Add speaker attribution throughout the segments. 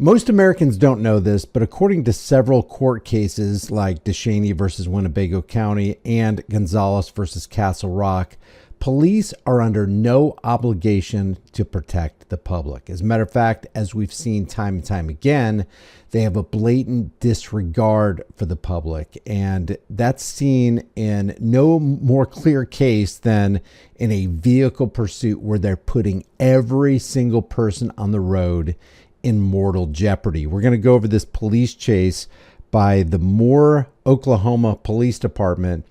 Speaker 1: Most Americans don't know this, but according to several court cases like DeShaney versus Winnebago County and Gonzalez versus Castle Rock, police are under no obligation to protect the public. As a matter of fact, as we've seen time and time again, they have a blatant disregard for the public. And that's seen in no more clear case than in a vehicle pursuit where they're putting every single person on the road in mortal jeopardy. We're going to go over this police chase by the Moore, Oklahoma Police Department.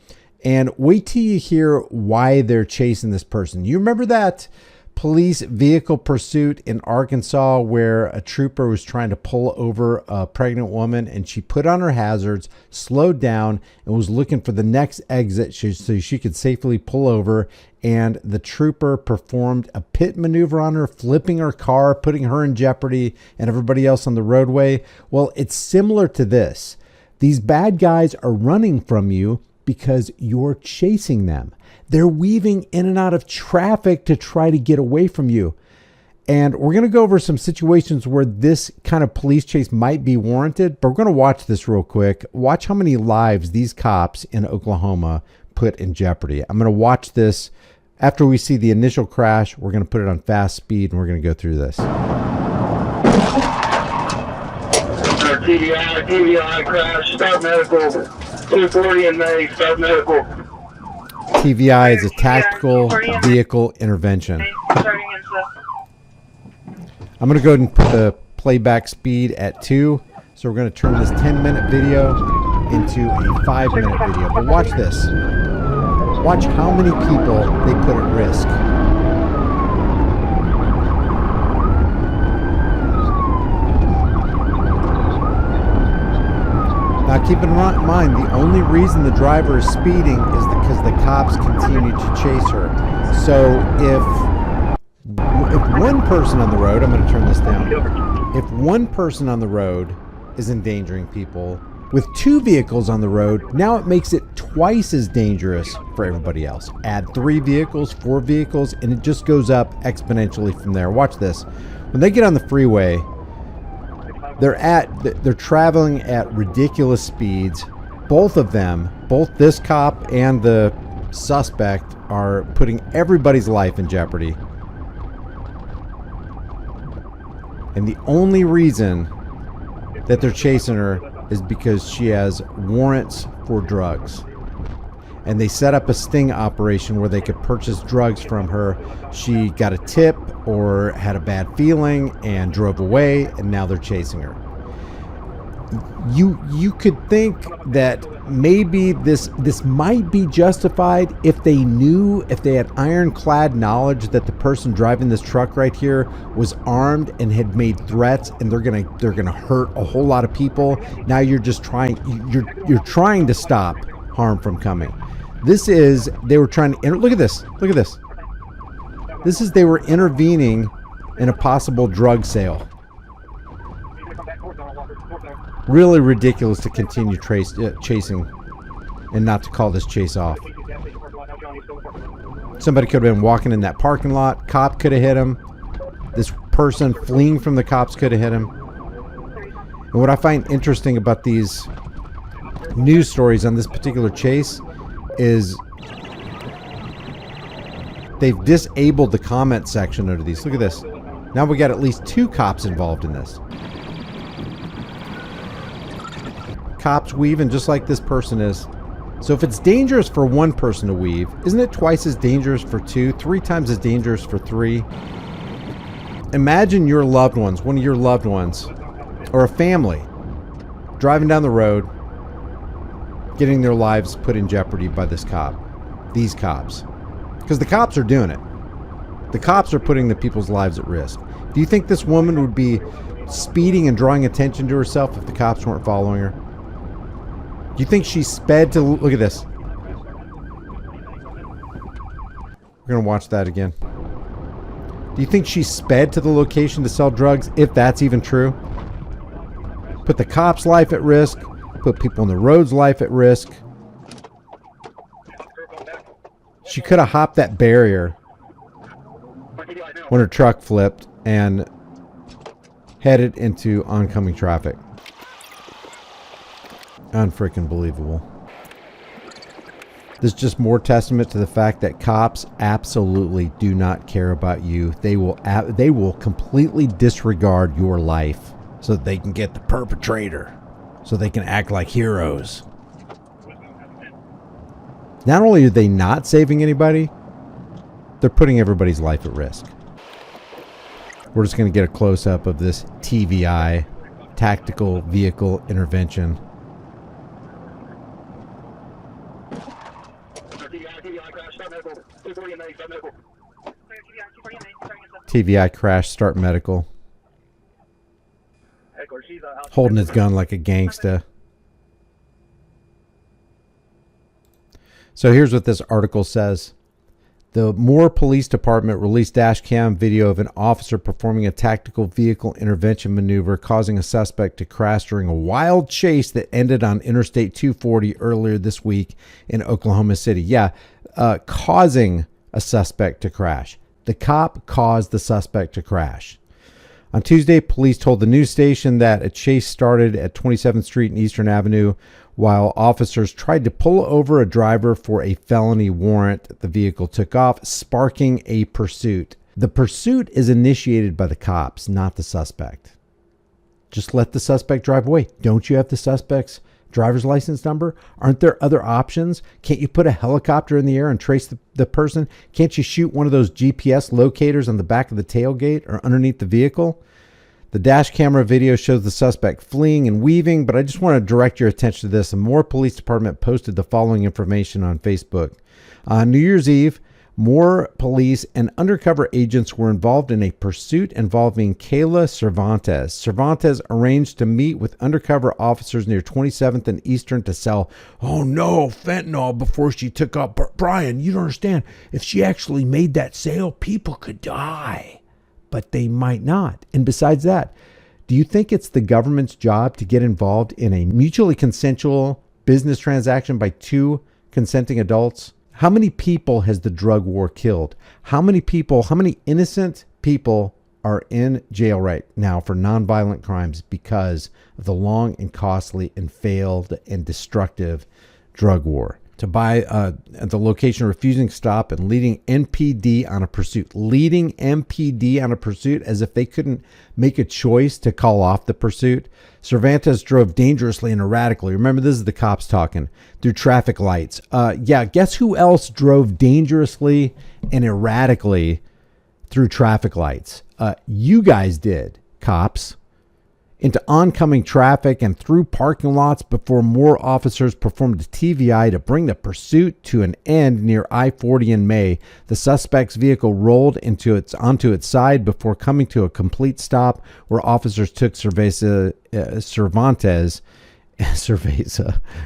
Speaker 1: And wait till you hear why they're chasing this person. You remember that police vehicle pursuit in Arkansas where a trooper was trying to pull over a pregnant woman and she put on her hazards, slowed down, and was looking for the next exit so she could safely pull over. And the trooper performed a pit maneuver on her, flipping her car, putting her in jeopardy and everybody else on the roadway. Well, it's similar to this. These bad guys are running from you because you're chasing them. They're weaving in and out of traffic to try to get away from you. And we're going to go over some situations where this kind of police chase might be warranted, but we're going to watch this real quick. Watch how many lives these cops in Oklahoma put in jeopardy. I'm going to watch this. After we see the initial crash, we're going to put it on fast speed and we're going to go through this.
Speaker 2: TVI crash, start medical. 240 in May, start medical.
Speaker 1: TVI is a tactical vehicle intervention. I'm going to go ahead and put the playback speed at 2. So we're going to turn this 10-minute video into a 5-minute video. But watch this. Watch how many people they put at risk. Now keep in mind, the only reason the driver is speeding is because the cops continue to chase her. So if one person on the road, I'm going to turn this down. If one person on the road is endangering people, with 2 vehicles on the road, now it makes it twice as dangerous for everybody else. Add 3 vehicles, 4 vehicles, and it just goes up exponentially from there. Watch this. When they get on the freeway, they're traveling at ridiculous speeds. Both of them, both this cop and the suspect, are putting everybody's life in jeopardy. And the only reason that they're chasing her is because she has warrants for drugs. And they set up a sting operation where they could purchase drugs from her. She got a tip or had a bad feeling and drove away, and now they're chasing her. You could think that maybe this might be justified if they had ironclad knowledge that the person driving this truck right here was armed and had made threats, and they're gonna hurt a whole lot of people. Now you're trying to stop harm from coming. They were trying to look at this. They were intervening in a possible drug sale. Really ridiculous to continue chasing and not to call this chase off. Somebody could have been walking in that parking lot. Cop could have hit him. This person fleeing from the cops could have hit him. And what I find interesting about these news stories on this particular chase is they've disabled the comment section under these. Look at this. Now we got at least 2 cops involved in this. Cops weaving just like this person is. So if it's dangerous for one person to weave, isn't it twice as dangerous for 2, 3 times as dangerous for 3? Imagine your loved ones, one of your loved ones, or a family, driving down the road, getting their lives put in jeopardy by these cops. Because the cops are doing it. The cops are putting the people's lives at risk. Do you think this woman would be speeding and drawing attention to herself if the cops weren't following her? Do you think she sped to... Look at this. We're going to watch that again. Do you think she sped to the location to sell drugs, if that's even true? Put the cops' life at risk. Put people on the road's life at risk. She could have hopped that barrier when her truck flipped and headed into oncoming traffic. Unfreaking believable. This is just more testament to the fact that cops absolutely do not care about you. They will completely disregard your life so that they can get the perpetrator, so they can act like heroes. Not only are they not saving anybody, they're putting everybody's life at risk. We're just going to get a close-up of this TVI, Tactical Vehicle Intervention. TVI crash, start medical. Holding his gun like a gangsta. So here's what this article says. The Moore Police Department released dash cam video of an officer performing a tactical vehicle intervention maneuver causing a suspect to crash during a wild chase that ended on Interstate 240 earlier this week in Oklahoma City. Yeah, causing a suspect to crash. The cop caused the suspect to crash. On Tuesday, police told the news station that a chase started at 27th Street and Eastern Avenue while officers tried to pull over a driver for a felony warrant. The vehicle took off, sparking a pursuit. The pursuit is initiated by the cops, not the suspect. Just let the suspect drive away. Don't you have the suspect's driver's license number? Aren't there other options? Can't you put a helicopter in the air and trace the person? Can't you shoot one of those GPS locators on the back of the tailgate or underneath the vehicle? The dash camera video shows the suspect fleeing and weaving, but I just want to direct your attention to this. The Moore Police Department posted the following information on Facebook. On New Year's Eve, Moore police and undercover agents were involved in a pursuit involving Kayla Cervantes. Cervantes arranged to meet with undercover officers near 27th and Eastern to sell, fentanyl before she took off. Brian, you don't understand. If she actually made that sale, people could die. But they might not. And besides that, do you think it's the government's job to get involved in a mutually consensual business transaction by two consenting adults? How many people has the drug war killed? How many innocent people are in jail right now for nonviolent crimes because of the long and costly and failed and destructive drug war? To buy at the location, refusing stop and leading MPD on a pursuit. Leading MPD on a pursuit as if they couldn't make a choice to call off the pursuit. Cervantes drove dangerously and erratically. Remember, this is the cops talking. Through traffic lights. Guess who else drove dangerously and erratically through traffic lights? You guys did, cops. Into oncoming traffic and through parking lots before more officers performed a TVI to bring the pursuit to an end near I-40 in May. The suspect's vehicle rolled onto its side before coming to a complete stop where officers took Cervantes,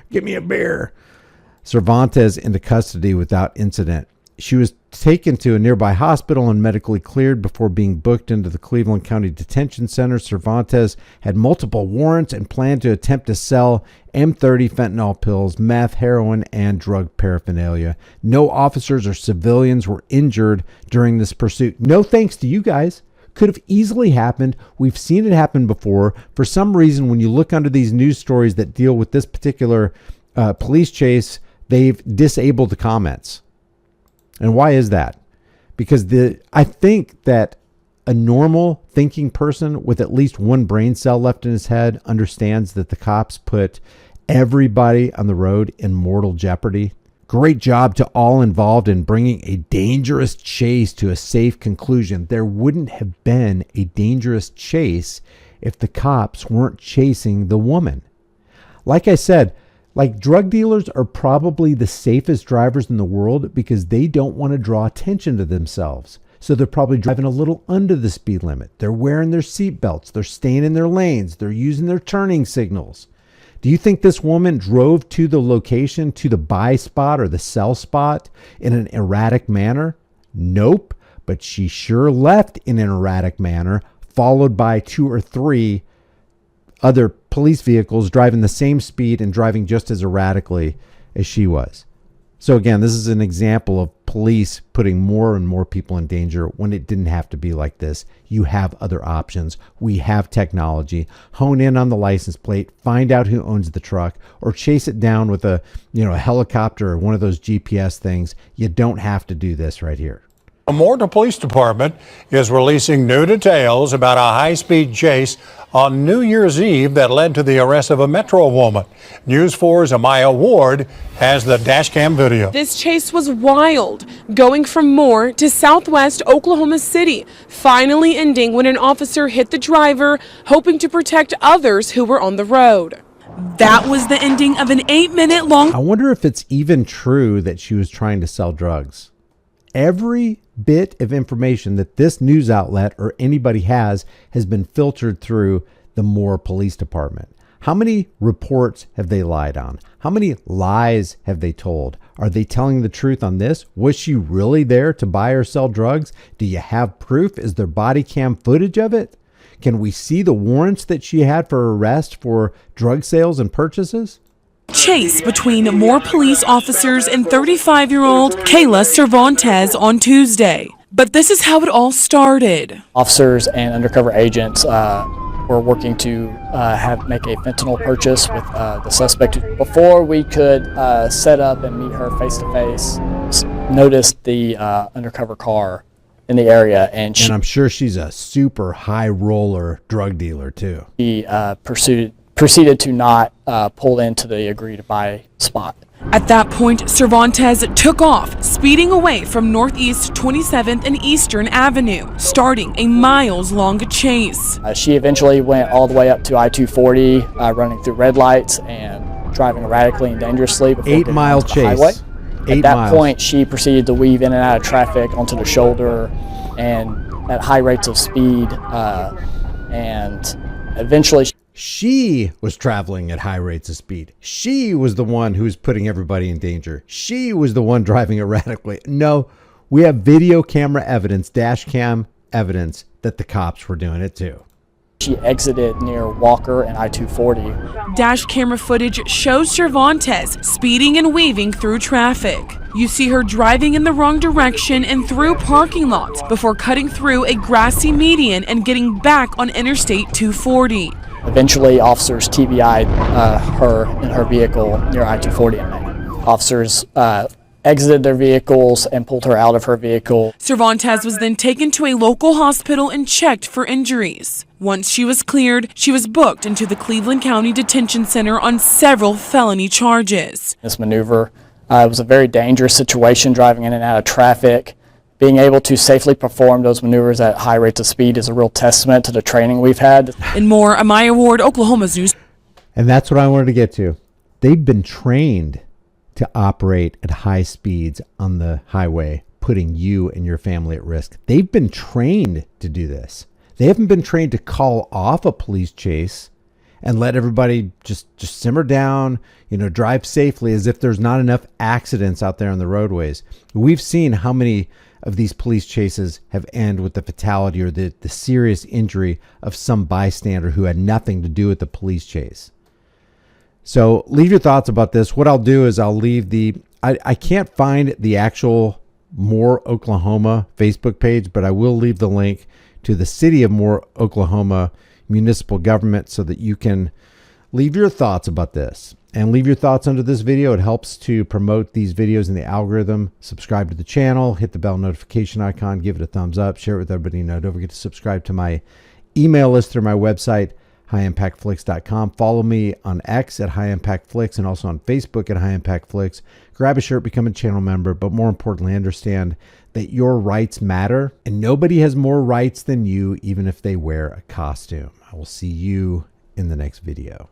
Speaker 1: give me a beer, Cervantes into custody without incident. She was taken to a nearby hospital and medically cleared before being booked into the Cleveland County Detention Center. Cervantes had multiple warrants and planned to attempt to sell M30 fentanyl pills, meth, heroin, and drug paraphernalia. No officers or civilians were injured during this pursuit. No thanks to you guys. Could have easily happened. We've seen it happen before. For some reason, when you look under these news stories that deal with this particular police chase, they've disabled the comments. And why is that? Because I think that a normal thinking person with at least one brain cell left in his head understands that the cops put everybody on the road in mortal jeopardy. Great job to all involved in bringing a dangerous chase to a safe conclusion. There wouldn't have been a dangerous chase if the cops weren't chasing the woman. Like I said, drug dealers are probably the safest drivers in the world because they don't want to draw attention to themselves. So they're probably driving a little under the speed limit. They're wearing their seat belts. They're staying in their lanes. They're using their turning signals. Do you think this woman drove to the location, to the buy spot or the sell spot in an erratic manner? Nope. But she sure left in an erratic manner, followed by 2 or 3 other police vehicles driving the same speed and driving just as erratically as she was. So again, this is an example of police putting more and more people in danger when it didn't have to be like this. You have other options. We have technology. Hone in on the license plate, find out who owns the truck, or chase it down with a helicopter or one of those GPS things. You don't have to do this right here.
Speaker 3: The Morton Police Department is releasing new details about a high-speed chase on New Year's Eve that led to the arrest of a Metro woman. News 4's Amaya Ward has the dash cam video.
Speaker 4: This chase was wild, going from Moore to southwest Oklahoma City, finally ending when an officer hit the driver, hoping to protect others who were on the road. That was the ending of an 8-minute long.
Speaker 1: I wonder if it's even true that she was trying to sell drugs. Every bit of information that this news outlet or anybody has been filtered through the Moore Police Department. How many reports have they lied on? How many lies have they told? Are they telling the truth on this? Was she really there to buy or sell drugs? Do you have proof? Is there body cam footage of it? Can we see the warrants that she had for arrest for drug sales and purchases?
Speaker 4: Chase between Moore police officers and 35-year-old Kayla Cervantes on Tuesday. But this is how it all started.
Speaker 5: Officers and undercover agents were working to make a fentanyl purchase with the suspect. Before we could set up and meet her face-to-face, noticed the undercover car in the area. And
Speaker 1: I'm sure she's a super high roller drug dealer too.
Speaker 5: She proceeded to not pull into the agreed buy spot.
Speaker 4: At that point, Cervantes took off, speeding away from Northeast 27th and Eastern Avenue, starting a miles-long chase.
Speaker 5: She eventually went all the way up to I-240, running through red lights and driving erratically and dangerously before
Speaker 1: 8 mile chase.
Speaker 5: Highway. At that
Speaker 1: miles.
Speaker 5: point, she proceeded to weave in and out of traffic onto the shoulder and at high rates of speed, and eventually
Speaker 1: she was traveling at high rates of speed. She was the one who was putting everybody in danger. She was the one driving erratically. No, we have video camera evidence, dash cam evidence that the cops were doing it too.
Speaker 5: She exited near Walker and I-240.
Speaker 4: Dash camera footage shows Cervantes speeding and weaving through traffic. You see her driving in the wrong direction and through parking lots before cutting through a grassy median and getting back on Interstate 240.
Speaker 5: Eventually, officers TBI'd her in her vehicle near I-240 in May. Officers exited their vehicles and pulled her out of her vehicle.
Speaker 4: Cervantes was then taken to a local hospital and checked for injuries. Once she was cleared, she was booked into the Cleveland County Detention Center on several felony charges.
Speaker 5: This maneuver was a very dangerous situation, driving in and out of traffic. Being able to safely perform those maneuvers at high rates of speed is a real testament to the training we've had.
Speaker 4: And more, Amaya Ward, Oklahoma's News.
Speaker 1: And that's what I wanted to get to. They've been trained to operate at high speeds on the highway, putting you and your family at risk. They've been trained to do this. They haven't been trained to call off a police chase and let everybody just simmer down, drive safely as if there's not enough accidents out there on the roadways. We've seen how many of these police chases have ended with the fatality or the serious injury of some bystander who had nothing to do with the police chase. So leave your thoughts about this. What I'll do is I'll leave I can't find the actual Moore, Oklahoma Facebook page, but I will leave the link to the City of Moore, Oklahoma municipal government so that you can leave your thoughts about this. And leave your thoughts under this video. It helps to promote these videos in the algorithm. Subscribe to the channel, hit the bell notification icon, give it a thumbs up, share it with everybody you know. Don't forget to subscribe to my email list through my website, highimpactflix.com. Follow me on X at highimpactflix and also on Facebook at highimpactflix. Grab a shirt, become a channel member, but more importantly, understand that your rights matter and nobody has more rights than you, even if they wear a costume. I will see you in the next video.